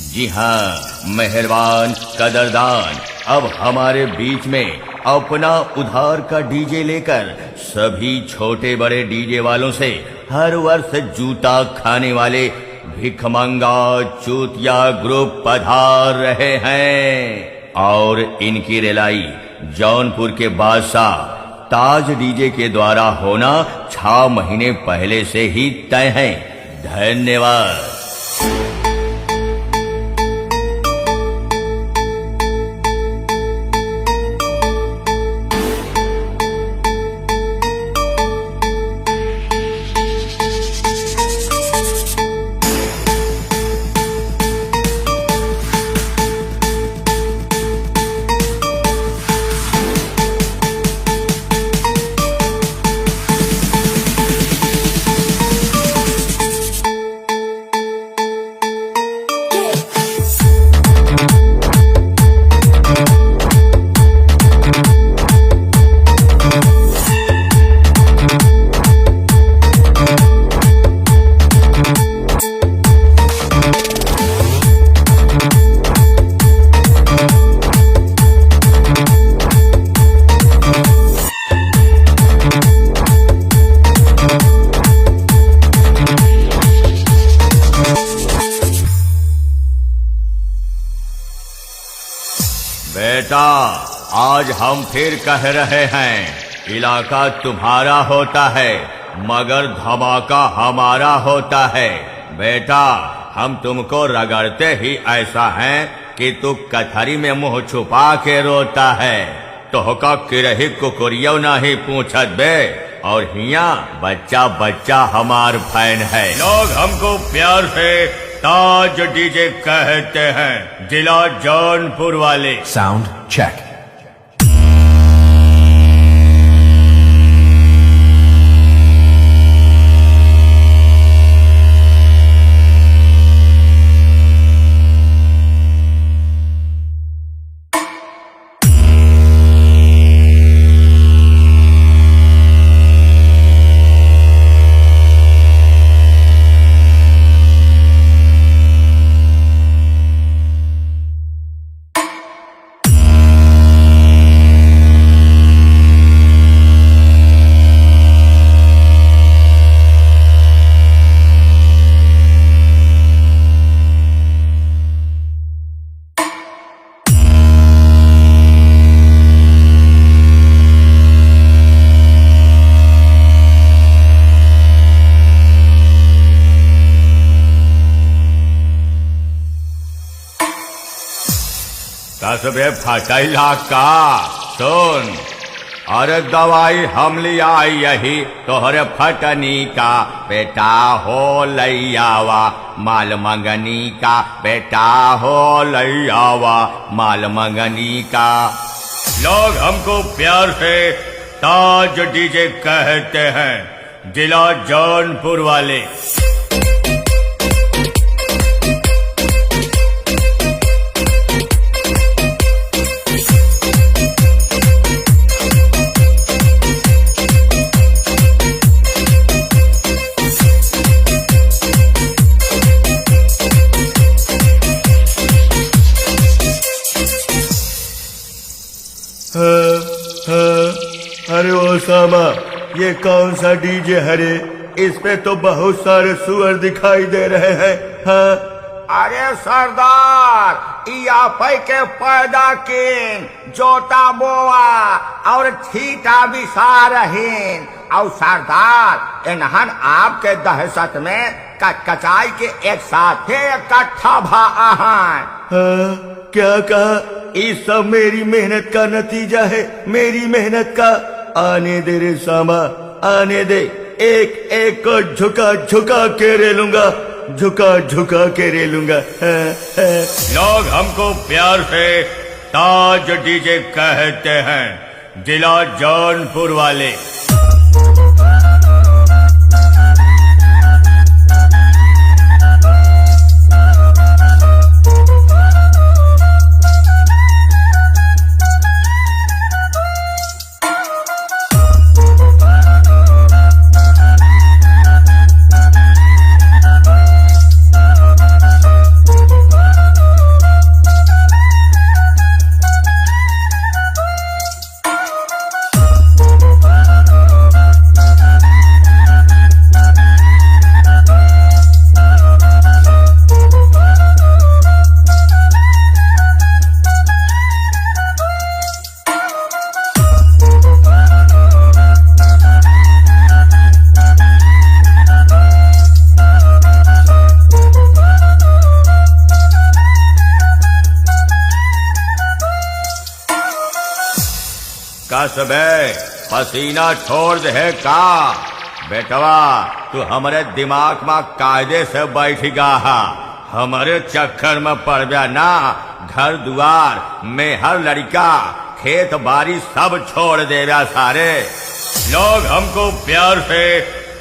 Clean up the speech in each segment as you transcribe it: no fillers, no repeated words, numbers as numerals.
जी हाँ मेहरबान कदरदान, अब हमारे बीच में अपना उधार का डीजे लेकर सभी छोटे बड़े डीजे वालों से हर वर्ष जूता खाने वाले भिखमंगा चूतिया ग्रुप पधार रहे हैं और इनकी रिलाई जौनपुर के बादशाह ताज डीजे के द्वारा होना 6 महीने पहले से ही तय है। धन्यवाद। बेटा, आज हम फिर कह रहे हैं, इलाका तुम्हारा होता है मगर धमाका हमारा होता है। बेटा, हम तुमको रगड़ते ही ऐसा है कि तू कथरी में मुंह छुपा के रोता है। तोहका किरही कुकुरियो नहीं पूछत बे, और हिया बच्चा बच्चा हमार फैन है। लोग हमको प्यार से ताज डीजे कहते हैं, जिला जौनपुर वाले। Sound check. कसबे फटैला का सुन, अरे दवाई हम लिया यही तोहरे फटनी का बेटा हो लैयावा, माल मंगनी का बेटा हो लैयावा, माल मंगनी का। लोग हमको प्यार से ताज डीजे कहते हैं, जिला जौनपुर वाले। अरे ओसामा, ये कौन सा डीजे है रे? इस पे तो बहुत सारे सुअर दिखाई दे रहे हैं। हाँ? अरे सरदार, इयापै के पैदा किन जोता बोआ और छीटा बिसा रहीन, और सरदार इन्हन आपके दहशत में कचकचाई के एक साथ इकट्ठा भा आहन। हाँ? क्या कहा? इस सब मेरी मेहनत का नतीजा है, मेरी मेहनत का। आने दे रे सामा, आने दे। एक एक को झुका झुका के रे लूंगा, झुका झुका के रे लूंगा। लोग हमको प्यार से ताज डीजे कहते हैं, जिला जौनपुर वाले। कसबे पसीना छोड़ दे का। बेटवा तू हमारे दिमाग में कायदे से बैठ गा, हमारे चक्कर में पड़ गया ना। घर दुआर में हर लड़का खेत बाड़ी सब छोड़ देगा सारे। लोग हमको प्यार से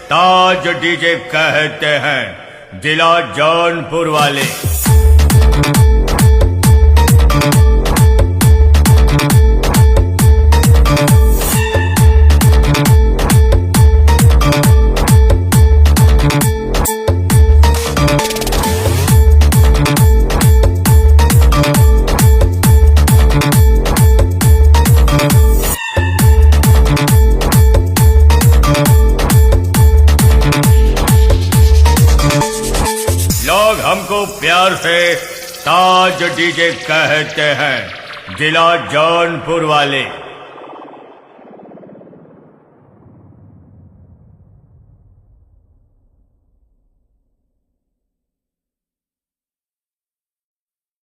ताज डीजे कहते हैं, जिला जौनपुर वाले। लोग हमको प्यार से ताज डीजे कहते हैं, जिला जौनपुर वाले।